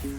Hello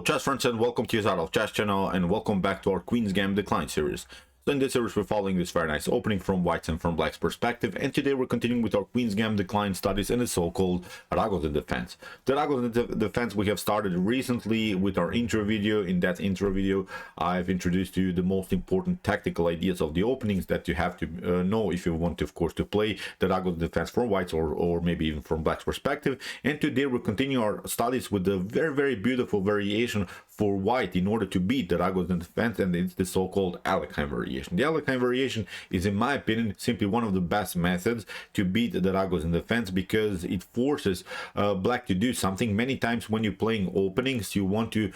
chess friends and welcome to Jozarov chess channel and welcome back to our Queen's Gambit Declined series. So in this series we're following this very nice opening from White's and from Black's perspective, and today we're continuing with our Queen's Gambit Declined studies in the so-called Ragozin Defense. The Ragozin Defense we have started recently with our intro video. In that intro video I've introduced to you the most important tactical ideas of the openings that you have to know if you want to, of course, to play the Ragozin Defense from White's or maybe even from Black's perspective. And today we're continuing our studies with the very beautiful variation for White in order to beat the Ragozin Defense, and it's the so-called Alekhine variation. The Alekhine variation is, in my opinion, simply one of the best methods to beat the Ragozin Defense because it forces Black to do something. Many times when you're playing openings, you want to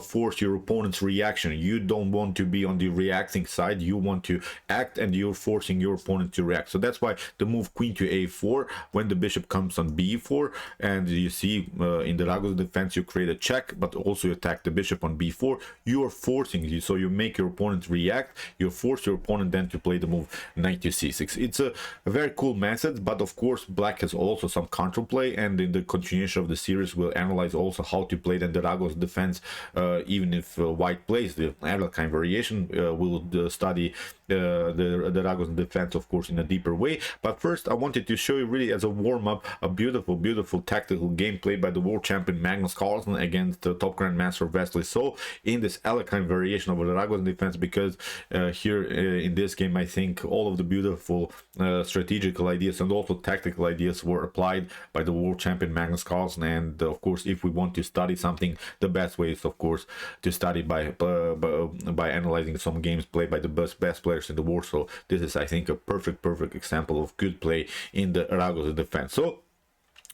force your opponent's reaction. You don't want to be on the reacting side, you want to act, and you're forcing your opponent to react. So that's why the move queen to a4 when the bishop comes on b4, and you see in the Ragozin Defense you create a check but also you attack the bishop on b4. You are forcing you, so you make your opponent react, you force your opponent then to play the move knight to c6. It's a very cool method, but of course Black has also some counterplay, and in the continuation of the series we'll analyze also how to play then the Ragozin Defense. Even if White plays the Alekhine variation, we'll study the Ragozin Defense, of course, in a deeper way. But first I wanted to show you, really as a warm-up, a beautiful tactical game played by the world champion Magnus Carlsen against the top grandmaster Wesley So in this Alekhine variation of the Ragozin Defense, because here in this game I think all of the beautiful strategical ideas and also tactical ideas were applied by the world champion Magnus Carlsen. And of course, if we want to study something, the best way is of course to study by analyzing some games played by the best players in the world. So this is, I think, a perfect example of good play in the Ragozin Defense. So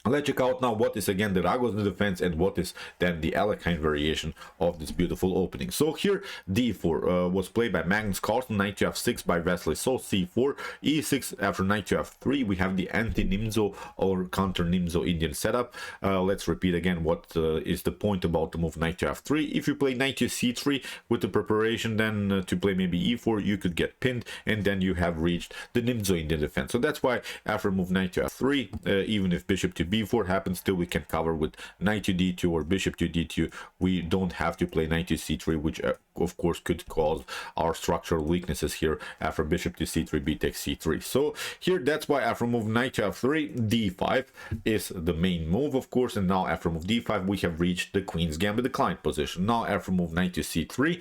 let's check out now what is again the Ragozin Defense and what is then the Alekhine variation of this beautiful opening. So here d4 was played by Magnus Carlsen, knight to f6 by Wesley So c4, e6 after knight to f3. We have the anti-Nimzo or counter-Nimzo Indian setup. Let's repeat again what is the point about the move knight to f3. If you play knight to c3 with the preparation then to play maybe e4, you could get pinned, and then you have reached the Nimzo Indian defense. So that's why after move knight to f3, even if bishop to b4 happens, still we can cover with knight to d2 or bishop to d2. We don't have to play knight to c3, which of course could cause our structural weaknesses here after bishop to c3, b takes c3. So here that's why after move knight to f3, d5 is the main move, of course. And now after move d5 we have reached the Queen's Gambit Declined position. Now after move knight to c3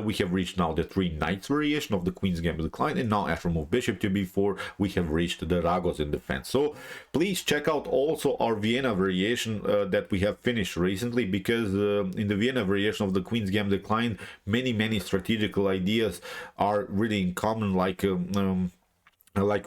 we have reached now the three knights variation of the Queen's Gambit Declined, and now after move bishop to b4 we have reached the Ragozin Defense. So please check out also our Vienna variation that we have finished recently, because in the Vienna variation of the Queen's Gambit Declined many strategical ideas are really in common, like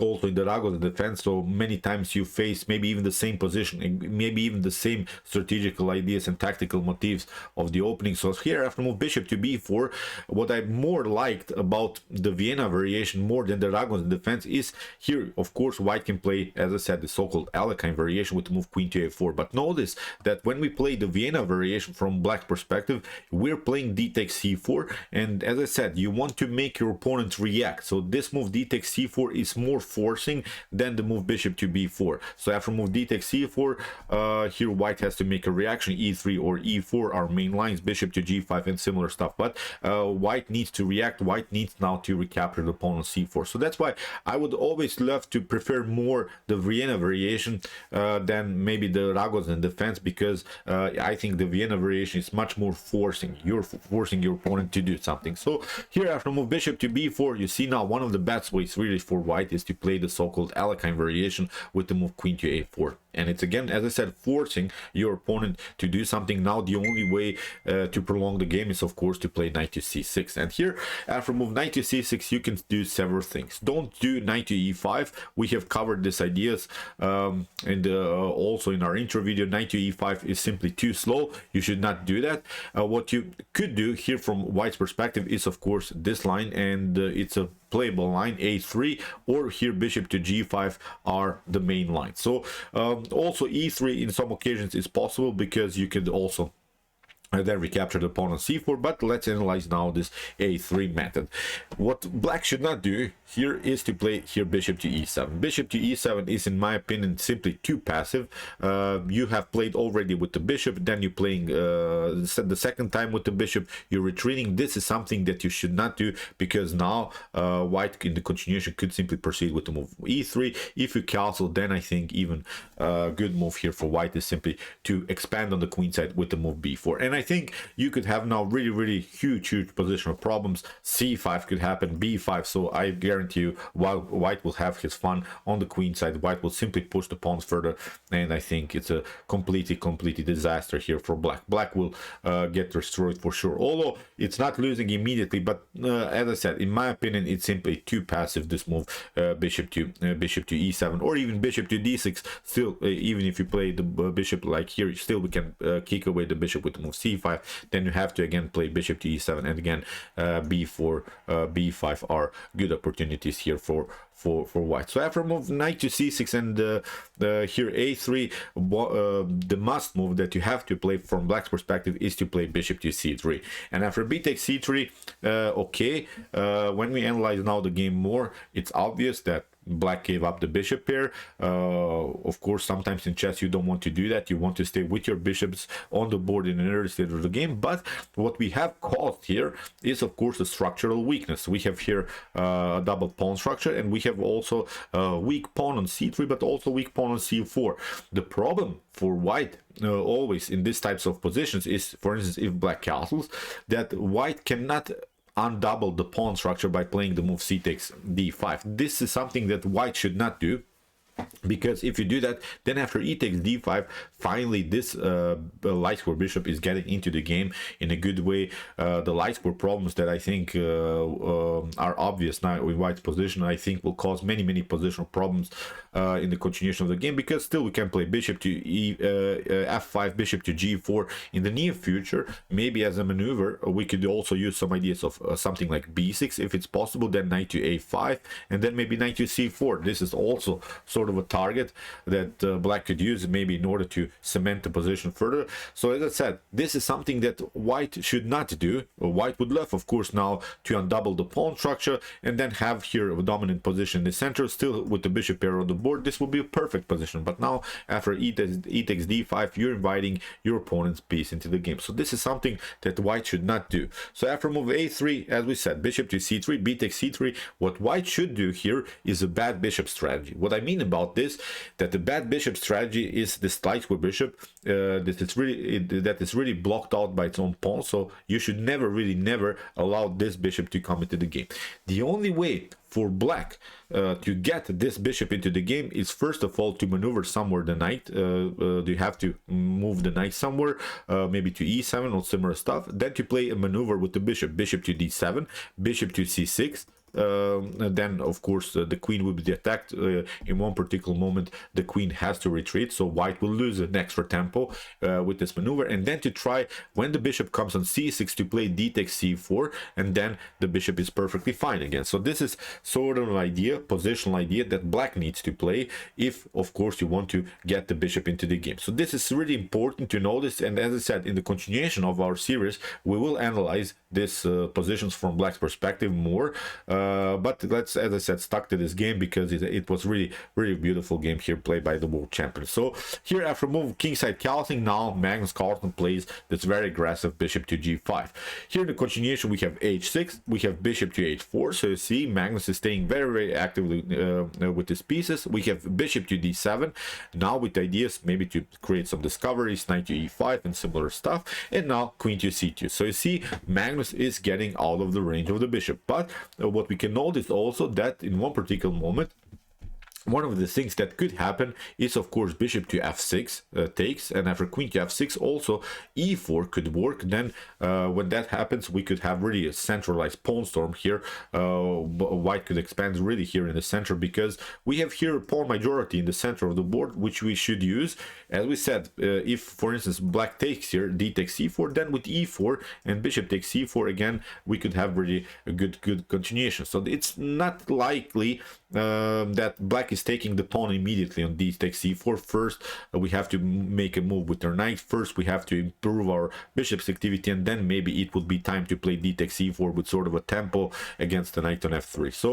also in the Ragozin Defense. So many times you face maybe even the same position, maybe even the same strategical ideas and tactical motifs of the opening. So here after move bishop to b4, what I more liked about the Vienna variation more than the Ragozin Defense is here of course White can play, as I said, the so-called Alekhine variation with the move queen to a4. But notice that when we play the Vienna variation from Black's perspective, we're playing d takes c4, and as I said, you want to make your opponent react. So this move d takes c4 is more forcing than the move bishop to b4. So after move d takes c4, here White has to make a reaction, e3 or e4, our main lines, bishop to g5 and similar stuff. But White needs to react. White needs now to recapture the opponent's c4. So that's why I would always love to prefer more the Vienna variation than maybe the Ragozin Defense, because I think the Vienna variation is much more forcing. You're forcing your opponent to do something. So here after move bishop to b4, you see now one of the best ways really for White is to play the so-called Alekhine variation with the move queen to a4. And it's again, as I said, forcing your opponent to do something. Now the only way to prolong the game is of course to play knight to c6. And here after move knight to c6 you can do several things. Don't do knight to e5. We have covered these ideas and also in our intro video. Knight to e5 is simply too slow. You should not do that. What you could do here from White's perspective is of course this line, and it's a playable line, a3, or here bishop to g5 are the main line. So also e3 in some occasions is possible, because you could also then recapture the pawn on c4. But let's analyze now this a3 method. What black should not do here is to play here bishop to e7. Bishop to e7 is, in my opinion, simply too passive. You have played already with the bishop, then you're playing the second time with the bishop, you're retreating. This is something that you should not do, because now white in the continuation could simply proceed with the move e3. If you castle, then I think even a good move here for white is simply to expand on the queen side with the move b4. And I think you could have now really huge positional problems. c5 could happen, b5. So I guarantee you, while white will have his fun on the queen side, white will simply push the pawns further, and I think it's a completely disaster here for black. Black will get destroyed for sure, although it's not losing immediately. But as I said, in my opinion, it's simply too passive, this move, bishop to e7, or even bishop to d6. Still, even if you play the bishop like here, still we can kick away the bishop with the move c5. Then you have to again play bishop to e7, and again b4, b5 are good opportunities here for white. So after move knight to c6 and here a3, the must move that you have to play from black's perspective is to play bishop to c3. And after b takes c3, okay, when we analyze now the game more, it's obvious that black gave up the bishop pair. Of course, sometimes in chess you don't want to do that. You want to stay with your bishops on the board in an early stage of the game. But what we have caused here is, of course, a structural weakness. We have here a double pawn structure, and we have also a weak pawn on c3, but also weak pawn on c4. The problem for white always in these types of positions is, for instance, if black castles, that white cannot undouble the pawn structure by playing the move c takes d5. This is something that white should not do, because if you do that, then after e takes d5, finally this light square bishop is getting into the game in a good way. The light square problems that I think are obvious now in white's position, I think will cause many positional problems in the continuation of the game, because still we can play bishop to f5, bishop to g4 in the near future. Maybe as a maneuver we could also use some ideas of something like b6 if it's possible, then knight to a5, and then maybe knight to c4. This is also sort of a target that black could use maybe in order to cement the position further. So as I said, this is something that white should not do. White would love, of course, now to undouble the pawn structure and then have here a dominant position in the center, still with the bishop pair on the board. This will be a perfect position. But now after e takes d5, you're inviting your opponent's piece into the game. So this is something that white should not do. So after move a3, as we said, bishop to c3, b takes c3. What white should do here is a bad bishop strategy. What I mean about this, that the bad bishop strategy is this light square bishop that is really blocked out by its own pawn. So you should never allow this bishop to come into the game. The only way for black to get this bishop into the game is, first of all, to maneuver somewhere the knight. You have to move the knight somewhere, maybe to e7 or similar stuff. Then to play a maneuver with the bishop to d7, bishop to c6. And then of course the queen will be attacked. In one particular moment the queen has to retreat, so white will lose an extra tempo with this maneuver. And then to try, when the bishop comes on c6, to play d takes c4, and then the bishop is perfectly fine again. So this is sort of an idea, positional idea, that black needs to play if of course you want to get the bishop into the game. So this is really important to notice, and as I said, in the continuation of our series we will analyze these positions from black's perspective more. But let's, as I said, stuck to this game because it was really beautiful game here played by the world champion. So here after move kingside castling, now Magnus Carlsen plays this very aggressive bishop to g5. Here in the continuation we have h6, we have bishop to h4. So you see Magnus is staying very actively with his pieces. We have bishop to d7, now with ideas maybe to create some discoveries, knight to e5 and similar stuff, and now queen to c2. So you see Magnus is getting out of the range of the bishop. But what we can notice also that in one particular moment, one of the things that could happen is, of course, bishop to f6 takes, and after queen to f6 also e4 could work. Then when that happens, we could have really a centralized pawn storm here. White could expand really here in the center, because we have here a pawn majority in the center of the board, which we should use. As we said, if for instance black takes here, d takes c4, then with e4 and bishop takes c4 again, we could have really a good continuation. So it's not likely that black is taking the pawn immediately on d takes c4. First, we have to make a move with our knight. First, we have to improve our bishop's activity, and then maybe it would be time to play d takes c4 with sort of a tempo against the knight on f3. So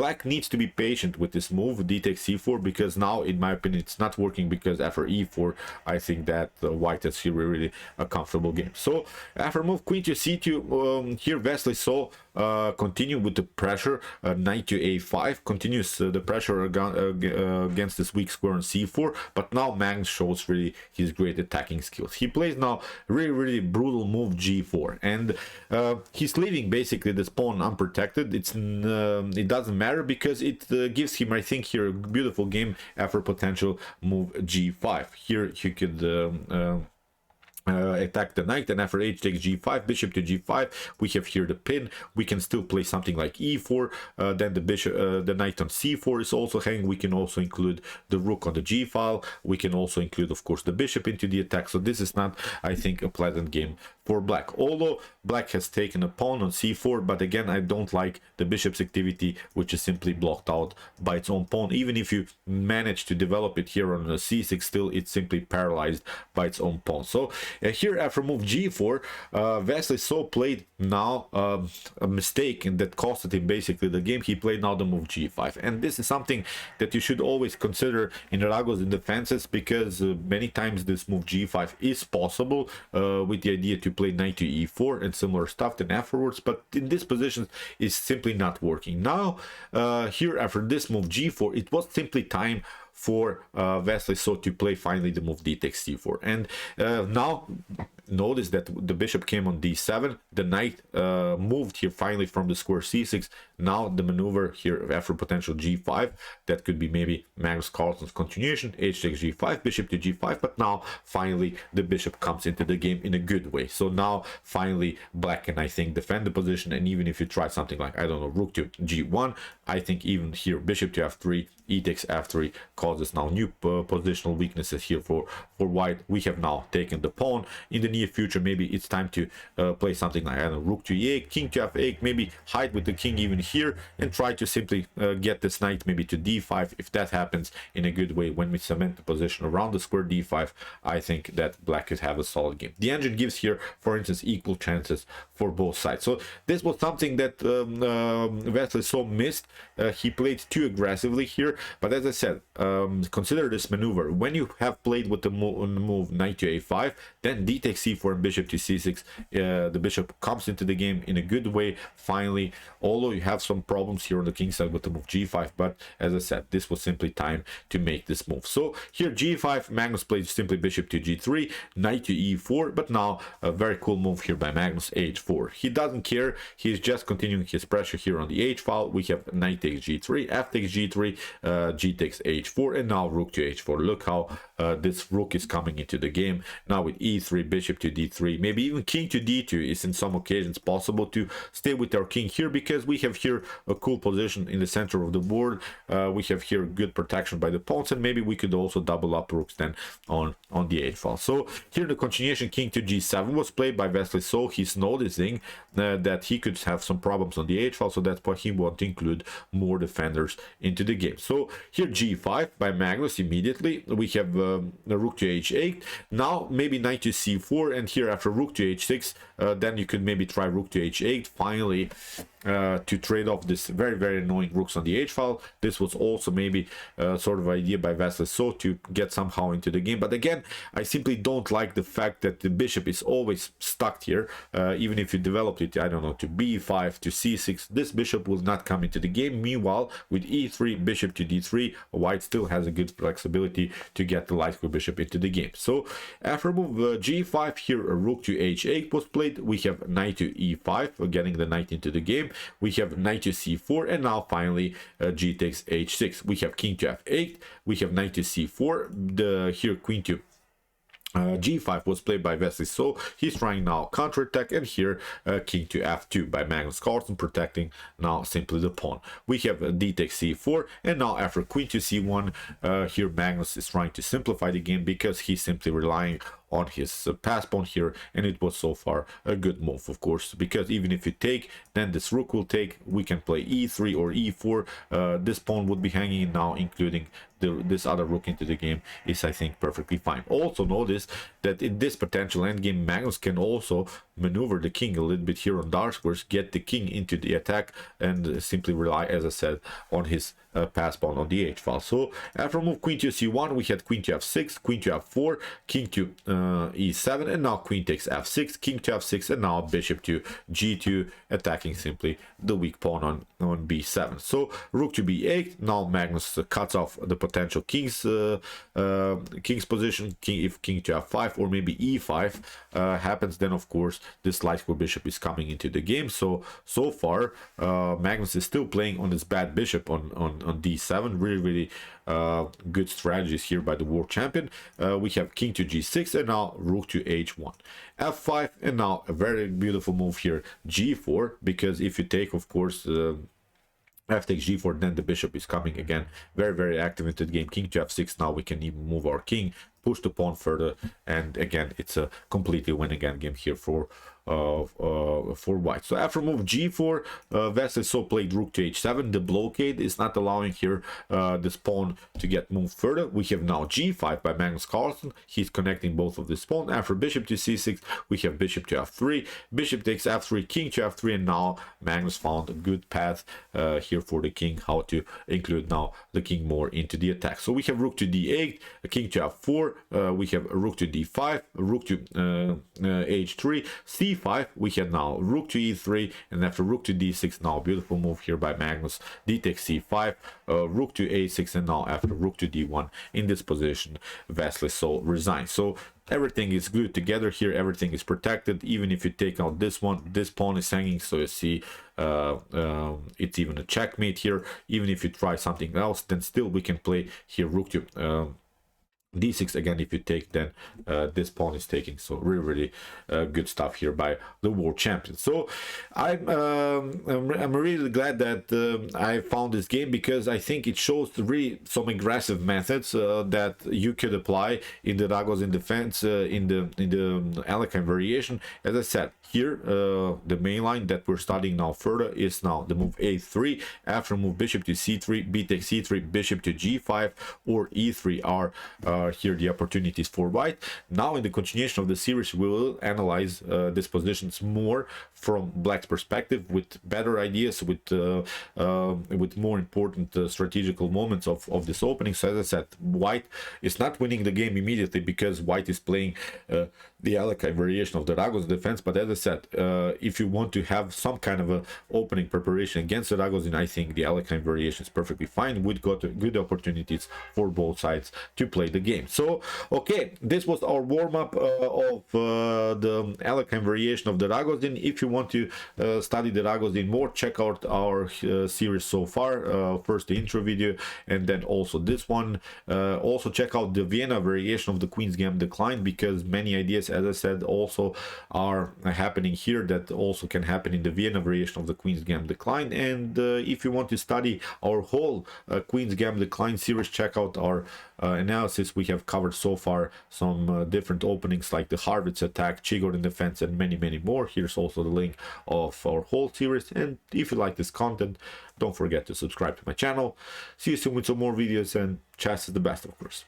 black needs to be patient with this move, d takes c4, because now, in my opinion, it's not working, because after e4, I think that white has here really a comfortable game. So after move queen to c2, here Wesley saw continue with the pressure, knight to a5, continues the pressure against this weak square on c4, but now Magnus shows really his great attacking skills. He plays now really brutal move g4, and he's leaving basically this pawn unprotected. It doesn't matter, because it gives him, I think, here a beautiful game after potential move g5. Here he could attack the knight, and after h takes g5, bishop to g5, we have here the pin. We can still play something like e4, then the bishop, the knight on c4 is also hanging. We can also include the rook on the g file. We can also include, of course, the bishop into the attack. So this is not, I think, a pleasant game for black. Although black has taken a pawn on c4, but again, I don't like the bishop's activity, which is simply blocked out by its own pawn. Even if you manage to develop it here on c6, still it's simply paralyzed by its own pawn. So here after move g4, Wesley so played now a mistake, and that costed him basically the game. He played now the move g5, and this is something that you should always consider in Ragozin defenses, because many times this move g5 is possible with the idea to play knight to e4 and similar stuff then afterwards, but in this position is simply not working. Now here after this move g4, it was simply time for Wesley so to play finally the move d takes c4, and now notice that the bishop came on d7, the knight moved here finally from the square c6. Now the maneuver here after potential g5, that could be maybe Magnus Carlsen's continuation, h takes g5, bishop to g5, but now finally the bishop comes into the game in a good way. So now finally black can, I think, defend the position, and even if you try something like, I don't know, rook to g1, I think even here bishop to f3, e takes f3 causes now new positional weaknesses here for white. We have now taken the pawn. In the near future, maybe it's time to play something like, I don't know, rook to e8, king to f8, maybe hide with the king even here, and try to simply get this knight maybe to d5. If that happens in a good way, when we cement the position around the square d5, I think that black could have a solid game. The engine gives here, for instance, equal chances for both sides. So this was something that Wesley so missed. He played too aggressively here, but as I said, consider this maneuver. When you have played with the move knight to a5, then d takes c4 and bishop to c6, the bishop comes into the game in a good way finally, although you have some problems here on the king side with the move g5, but as I said, this was simply time to make this move. So here g5, Magnus plays simply bishop to g3, knight to e4, but now a very cool move here by Magnus, h4. He doesn't care, he's just continuing his pressure here on the h file. We have knight takes g3, f takes g3, g takes h4, and now rook to h4. Look how this rook is coming into the game now with e3, bishop to d3, maybe even king to d2 is in some occasions possible to stay with our king here, because we have here a cool position in the center of the board. We have here good protection by the pawns, and maybe we could also double up rooks then on the h file. So here the continuation king to g7 was played by Wesley, so he's noticing that he could have some problems on the h file, so that's why he wants to include more defenders into the game. So here g5 by Magnus, immediately we have the rook to h8, now maybe knight to c4, and here after rook to h6, then you could maybe try rook to h8 finally to trade off this very annoying rooks on the h file. This was also maybe sort of idea by Wesley so to get somehow into the game, but again, I simply don't like the fact that the bishop is always stuck here. Even if you developed it, I don't know, to b5 to c6, this bishop will not come into the game. Meanwhile, with e3, bishop to d3, white still has a good flexibility to get the light square bishop into the game. So after move g5, here a rook to h8 was played. We have knight to e5, getting the knight into the game. We have knight to c4, and now finally g takes h6. We have king to f8, we have knight to c4, here queen to g5 was played by Wesley, so he's trying now counterattack, and here king to f2 by Magnus Carlsen, protecting now simply the pawn. We have d takes c4, and now after queen to c1, here Magnus is trying to simplify the game, because he's simply relying on his pass pawn here, and it was so far a good move, of course, because even if you take, then this rook will take, we can play e3 or e4, this pawn would be hanging now, including this other rook into the game is, I think, perfectly fine. Also notice that in this potential endgame, Magnus can also maneuver the king a little bit here on dark squares, get the king into the attack, and simply rely, as I said, on his pass pawn on the h file. So after move queen to c1, we had queen to f6, queen to f4, king to e7, and now queen takes f6, king to f6, and now bishop to g2, attacking simply the weak pawn on b7. So rook to b8. Now Magnus cuts off the potential king's position. If king to f5 or maybe e5 happens, then of course this light square bishop is coming into the game. So far Magnus is still playing on this bad bishop on d7. Really good strategies here by the world champion. We have king to g6, and now rook to h1, f5, and now a very beautiful move here, g4, because if you take, of course, f takes g4, then the bishop is coming again, very active into the game. King to f6, now we can even move our king, push the pawn further, and again it's a completely win again game here for white. So after move g4, Wesley so played rook to h7. The blockade is not allowing here this pawn to get moved further. We have now g5 by Magnus Carlsen. He's connecting both of this pawn. After bishop to c6, we have bishop to f3, bishop takes f3, king to f3, and now Magnus found a good path here for the king, how to include now the king more into the attack. So we have rook to d8, a king to f4, we have a rook to d5, a rook to h3, c5, we have now rook to e3, and after rook to d6, now beautiful move here by Magnus, d takes c5, rook to a6, and now after rook to d1, in this position Wesley so resigns. So everything is glued together here, everything is protected. Even if you take out this one, this pawn is hanging, so you see it's even a checkmate here. Even if you try something else, then still we can play here rook to d6 again. If you take, then this pawn is taking. So really good stuff here by the world champion. So I'm really glad that I found this game, because I think it shows really some aggressive methods that you could apply in the Ragozin Defense in the Alekhine variation. As I said, here the main line that we're studying now further is now the move a3. After move bishop to c3, b takes c3, bishop to g5 or e3 are here the opportunities for white. Now in the continuation of the series, we will analyze these positions more from black's perspective, with better ideas, with more important strategical moments of this opening. So as I said, white is not winning the game immediately, because white is playing the Alekhine variation of the Ragozin Defense. But as I said, if you want to have some kind of a opening preparation against the Ragozin, I think the Alekhine variation is perfectly fine, with good opportunities for both sides to play the game. So okay, this was our warm-up of the Alekhine variation of the Ragozin. If you want to study the Ragozin more, check out our series so far, first the intro video, and then also this one. Also check out the Vienna variation of the Queen's Gambit Declined, because many ideas, as I said, also are happening here that also can happen in the Vienna variation of the Queen's Gambit Declined. And if you want to study our whole Queen's Gambit Declined series, check out our analysis. We have covered so far some different openings like the Harvard's attack, Ragozin Defense, and many more. Here's also the link of our whole series. And if you like this content, don't forget to subscribe to my channel. See you soon with some more videos, and chess is the best, of course.